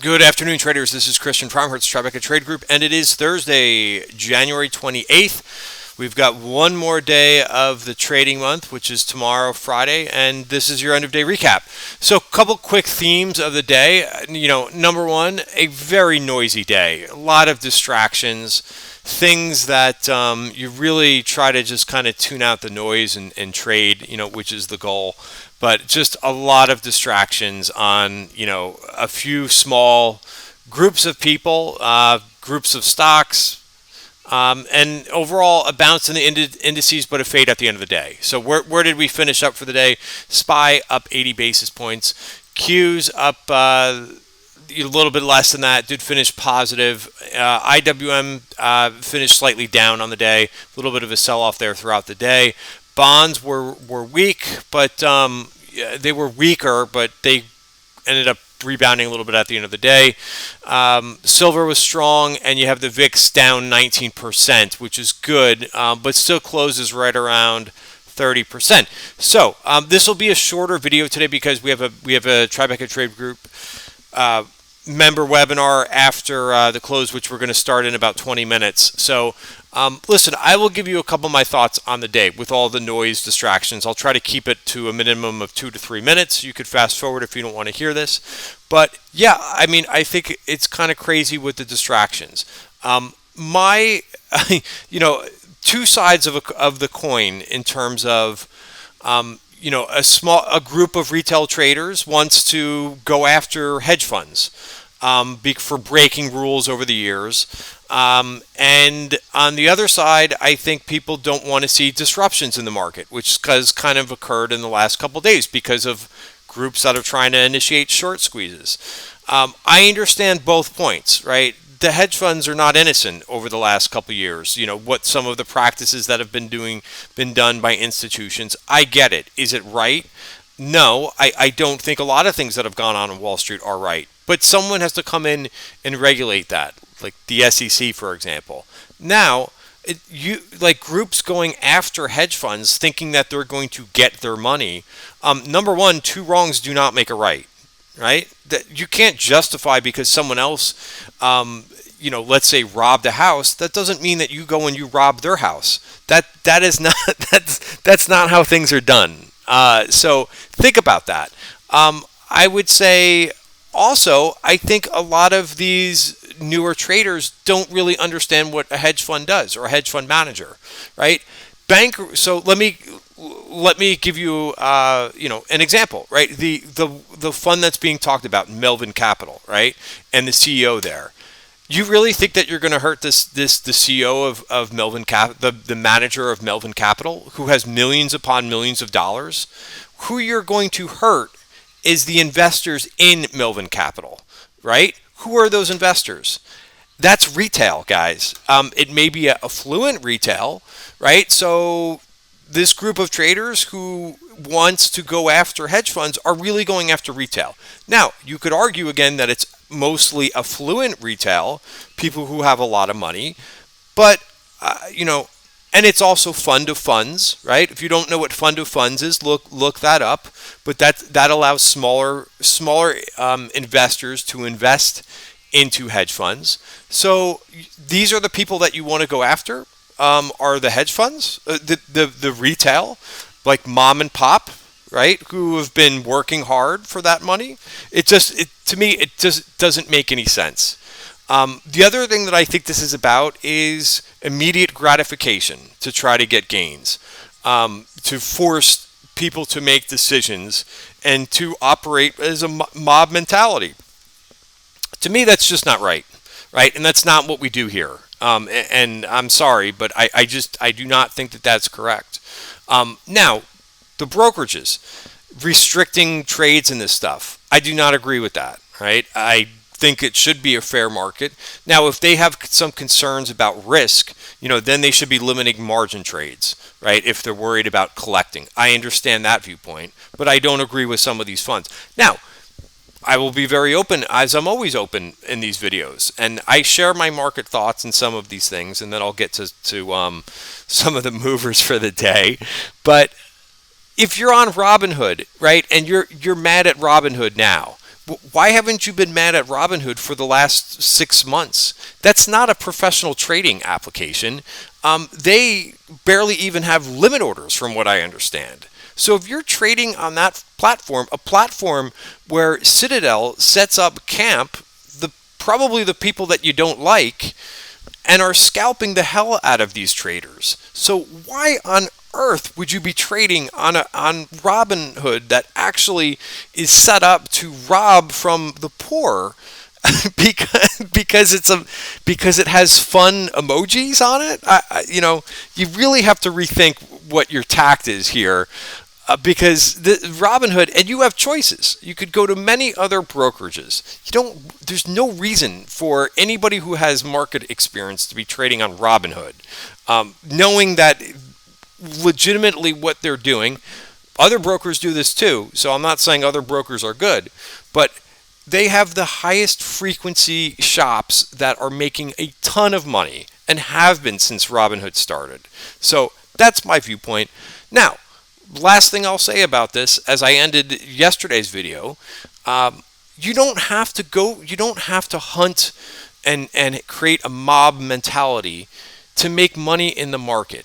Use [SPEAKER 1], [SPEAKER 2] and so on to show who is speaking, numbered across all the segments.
[SPEAKER 1] Good afternoon, traders. This is Christian from Tribeca Trade Group, and it is Thursday, January 28th. We've got one more day of the trading month, which is tomorrow, Friday, and this is your end of day recap. So, a couple quick themes of the day. Number one, a very noisy day, a lot of distractions, things that you really try to just kind of tune out the noise and trade, which is the goal. But just a lot of distractions on, a few small groups of people, groups of stocks, and overall a bounce in the indices, but a fade at the end of the day. So where did we finish up for the day? SPY up 80 basis points. Q's up a little bit less than that, did finish positive. IWM finished slightly down on the day, a little bit of a sell-off there throughout the day. Bonds were weak, but they were weaker, but they ended up rebounding a little bit at the end of the day. Silver was strong, and you have the VIX down 19%, which is good, but still closes right around 30%. So this will be a shorter video today because we have a Tribeca Trade Group member webinar after the close, which we're going to start in about 20 minutes. So listen, I will give you a couple of my thoughts on the day with all the noise distractions. I'll try to keep it to a minimum of 2 to 3 minutes. You could fast forward if you don't want to hear this. But yeah, I think it's kind of crazy with the distractions. Two sides of the coin in terms of a group of retail traders wants to go after hedge funds for breaking rules over the years. And on the other side, I think people don't want to see disruptions in the market, which has kind of occurred in the last couple of days because of groups that are trying to initiate short squeezes. I understand both points, right? The hedge funds are not innocent over the last couple of years. What some of the practices that have been done by institutions. I get it. Is it right? No, I don't think a lot of things that have gone on Wall Street are right. But someone has to come in and regulate that, like the SEC, for example. Now, groups going after hedge funds thinking that they're going to get their money. Number one, two wrongs do not make a right. Right? That you can't justify because someone else, let's say robbed a house. That doesn't mean that you go and you rob their house. That is not that's not how things are done. So think about that. I would say also, I think a lot of these newer traders don't really understand what a hedge fund does or a hedge fund manager, right? So let me give you an example, right? The fund that's being talked about, Melvin Capital, right, and the CEO there. You really think that you're going to hurt the CEO of Melvin the manager of Melvin Capital, who has millions upon millions of dollars? Who you're going to hurt is the investors in Melvin Capital, right? Who are those investors? That's retail, guys. It may be affluent retail, right? So this group of traders who wants to go after hedge funds are really going after retail. Now, you could argue again that it's mostly affluent retail, people who have a lot of money, but and it's also fund of funds, right? If you don't know what fund of funds is, look that up. But that allows smaller investors to invest into hedge funds. So these are the people that you want to go after. Are the hedge funds, the retail, like mom and pop, right? Who have been working hard for that money. To me, it just doesn't make any sense. The other thing that I think this is about is immediate gratification to try to get gains, to force people to make decisions and to operate as a mob mentality. To me, that's just not right, right? And that's not what we do here. And I'm sorry, but I do not think that that's correct. Now, the brokerages restricting trades in this stuff, I do not agree with that, right? I think it should be a fair market. Now, if they have some concerns about risk, then they should be limiting margin trades, right? If they're worried about collecting. I understand that viewpoint, but I don't agree with some of these funds. Now, I will be very open, as I'm always open in these videos, and I share my market thoughts in some of these things, and then I'll get to some of the movers for the day. But if you're on Robinhood, right, and you're mad at Robinhood now, Why haven't you been mad at Robinhood for the last 6 months? That's not a professional trading application. They barely even have limit orders, from what I understand. So if you're trading on that platform, a platform where Citadel sets up camp, probably the people that you don't like, and are scalping the hell out of these traders. So why on earth would you be trading on Robinhood that actually is set up to rob from the poor? Because it has fun emojis on it. You really have to rethink what your tact is here. Because the Robinhood, and you have choices. You could go to many other brokerages. There's no reason for anybody who has market experience to be trading on Robinhood, knowing that legitimately what they're doing. Other brokers do this too, so I'm not saying other brokers are good, but they have the highest frequency shops that are making a ton of money and have been since Robinhood started. So that's my viewpoint. Now, last thing I'll say about this, as I ended yesterday's video, you don't have to hunt and create a mob mentality to make money in the market.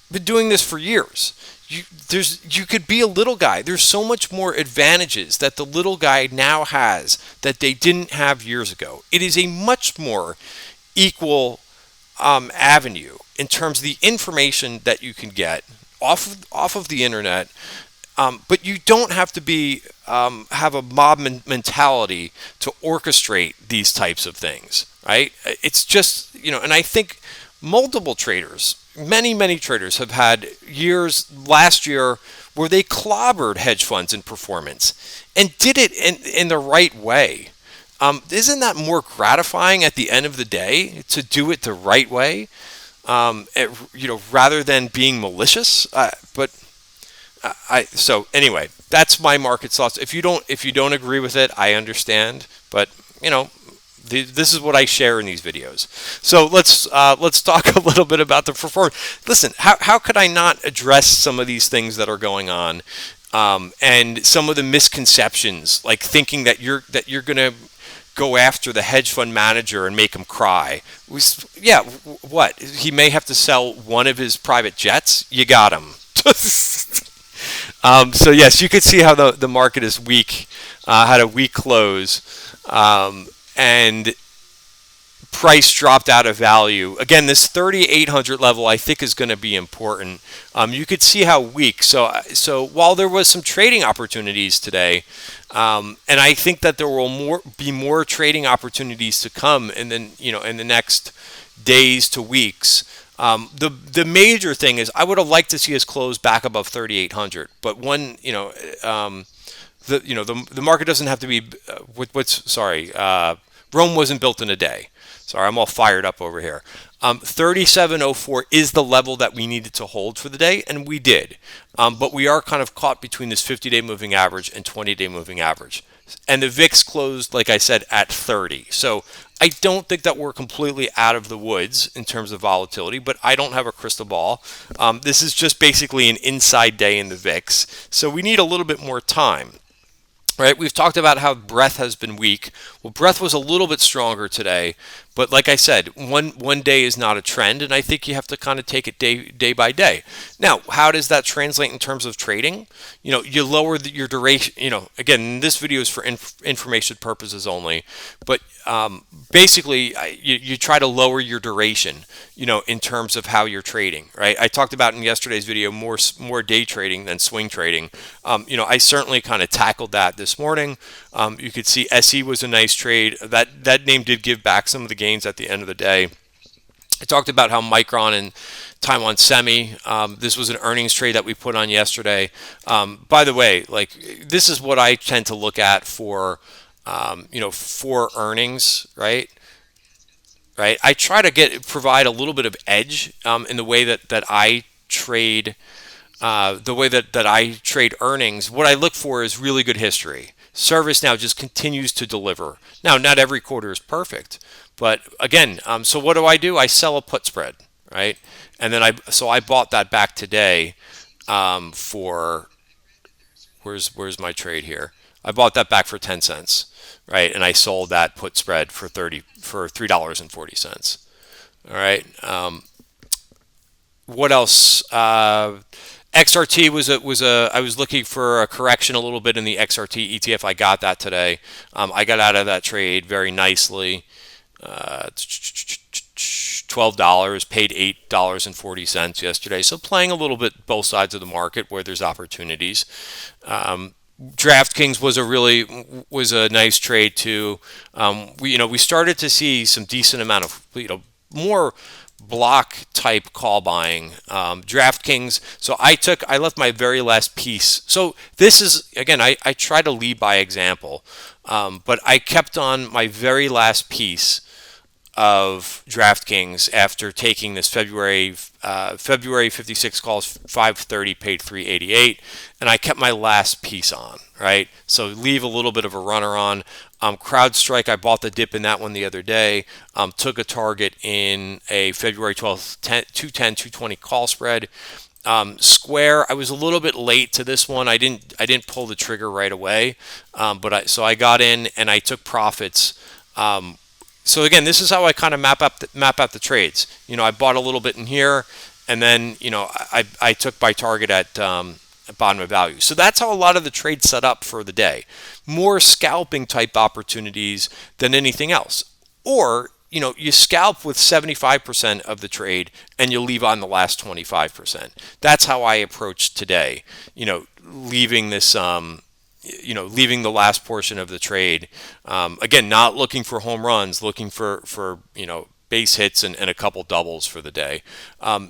[SPEAKER 1] Been doing this for years. You could be a little guy. There's so much more advantages that the little guy now has that they didn't have years ago. It is a much more equal avenue in terms of the information that you can get off of the internet. But you don't have to have a mob mentality to orchestrate these types of things, right? It's just, and I think multiple traders, many traders have had years last year where they clobbered hedge funds in performance and did it in the right way. Isn't that more gratifying at the end of the day to do it the right way, rather than being malicious? So anyway, that's my market thoughts. If you don't agree with it, I understand. But this is what I share in these videos. So let's talk a little bit about the performance. Listen, how could I not address some of these things that are going on, and some of the misconceptions, like thinking that you're going to go after the hedge fund manager and make him cry. What? He may have to sell one of his private jets. You got him. So yes, you could see how the market is weak, had a weak close, and price dropped out of value. Again, this 3,800 level I think is going to be important. You could see how weak. So while there was some trading opportunities today, and I think that there will be more trading opportunities to come in the next days to weeks. The major thing is I would have liked to see us close back above 3,800, but the market doesn't have to be Rome wasn't built in a day. Sorry, I'm all fired up over here. 3704 is the level that we needed to hold for the day, and we did. But we are kind of caught between this 50-day moving average and 20-day moving average. And the VIX closed, like I said, at 30. So I don't think that we're completely out of the woods in terms of volatility, but I don't have a crystal ball. This is just basically an inside day in the VIX. So we need a little bit more time. Right, we've talked about how breadth has been weak. Well, breadth was a little bit stronger today, but like I said, one day is not a trend, and I think you have to kind of take it day by day. Now, how does that translate in terms of trading? You lower your duration. Again, this video is for information purposes only, but basically, you try to lower your duration. In terms of how you're trading. Right, I talked about in yesterday's video more day trading than swing trading. I certainly kind of tackled that this morning. You could see SE was a nice trade. That name did give back some of the gains at the end of the day. I talked about how Micron and Taiwan Semi, this was an earnings trade that we put on yesterday. By the way, this is what I tend to look at for earnings, right? Right, I try to provide a little bit of edge in the way that I trade, the way that I trade earnings. What I look for is really good history. ServiceNow just continues to deliver. Now, not every quarter is perfect, but again, so what do? I sell a put spread, right? And then I bought that back today for where's my trade here? I bought that back for 10 cents, right? And I sold that put spread for $3.40. All right. What else? XRT I was looking for a correction a little bit in the XRT ETF. I got that today. I got out of that trade very nicely. $12, paid $8.40 yesterday. So playing a little bit both sides of the market where there's opportunities. DraftKings was a nice trade too. We started to see some decent amount of more block type call buying. DraftKings. So I left my very last piece. So this is again, I try to lead by example, but I kept on my very last piece of DraftKings after taking this February 56 calls, 530, paid 388, and I kept my last piece on, right? So leave a little bit of a runner on. CrowdStrike, I bought the dip in that one the other day. Took a target in a February 12th 210 220 call spread. Square, I was a little bit late to this one. I didn't pull the trigger right away, so I got in and I took profits. So again, this is how I kind of map out the trades. I bought a little bit in here, and then I took my target at bottom of value. So that's how a lot of the trades set up for the day. More scalping type opportunities than anything else. Or you scalp with 75% of the trade and you leave on the last 25%. That's how I approach today. Leaving this. Leaving the last portion of the trade. Again, not looking for home runs, looking for base hits and a couple doubles for the day.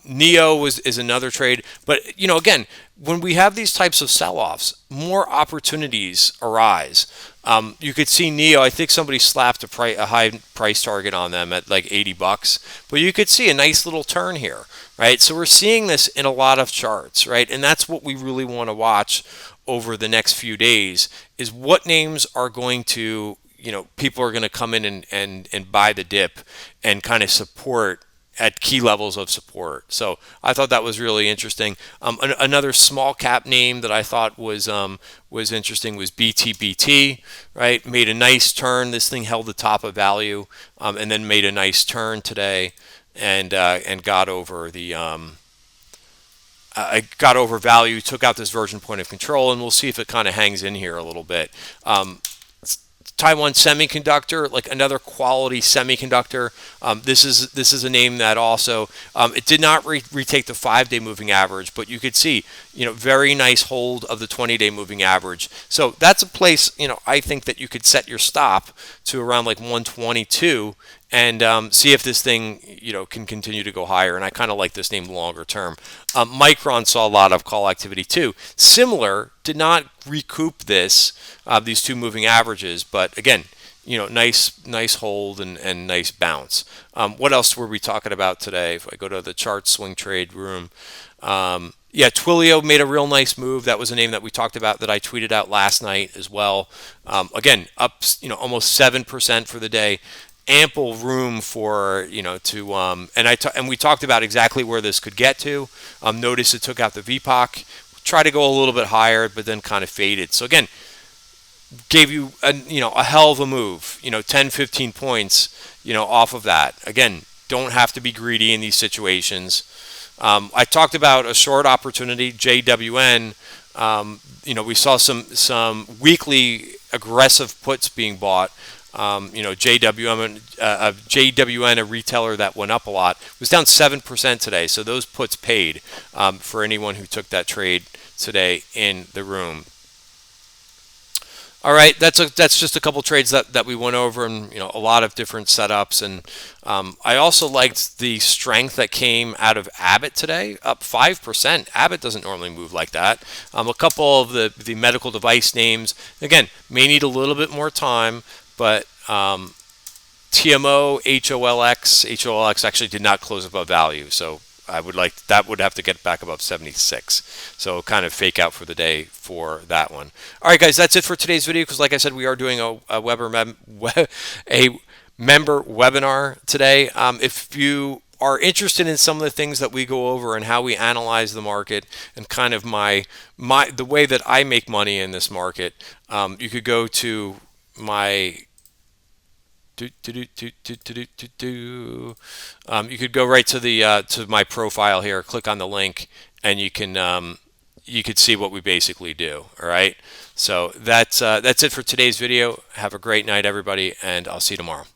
[SPEAKER 1] Neo is another trade, but again, when we have these types of sell-offs, more opportunities arise. You could see Neo. I think somebody slapped a high price target on them at like $80, but you could see a nice little turn here, right? So we're seeing this in a lot of charts, right? And that's what we really want to watch over the next few days, is what names are going to, people are going to come in and buy the dip and kind of support at key levels of support. So I thought that was really interesting. Another small cap name that I thought was interesting was BTBT, right? Made a nice turn. This thing held the top of value, and then made a nice turn today and got over the I got over value, took out this version point of control, and we'll see if it kind of hangs in here a little bit. Taiwan Semiconductor, like another quality semiconductor. This is a name that also it did not retake the 5-day moving average, but you could see very nice hold of the 20-day moving average. So that's a place I think that you could set your stop to around like 122 and see if this thing can continue to go higher. And I kind of like this name longer term. Micron saw a lot of call activity too. Similar, did not recoup these two moving averages, but again, nice hold and nice bounce. What else were we talking about today? If I go to the chart swing trade room, Twilio made a real nice move. That was a name that we talked about that I tweeted out last night as well. Again, up almost 7% for the day. Ample room for and we talked about exactly where this could get to. Notice it took out the VPOC, tried to go a little bit higher, but then kind of faded. So again, gave you a hell of a move. 10, 15 points off of that. Again, don't have to be greedy in these situations. I talked about a short opportunity, JWN. We saw some weekly aggressive puts being bought. JWN, a retailer that went up a lot, was down 7% today. So those puts paid for anyone who took that trade today in the room. All right, that's just a couple trades that we went over, and a lot of different setups. And I also liked the strength that came out of Abbott today, up 5%. Abbott doesn't normally move like that. A couple of the medical device names, again, may need a little bit more time. But TMO, HOLX actually did not close above value, so that would have to get back above 76. So kind of fake out for the day for that one. All right, guys, that's it for today's video. Because like I said, we are doing a member webinar today. If you are interested in some of the things that we go over and how we analyze the market and kind of the way that I make money in this market, you could go to my you could go right to the to my profile here, click on the link, and you could see what we basically do. All right. So that's it for today's video. Have a great night, everybody, and I'll see you tomorrow.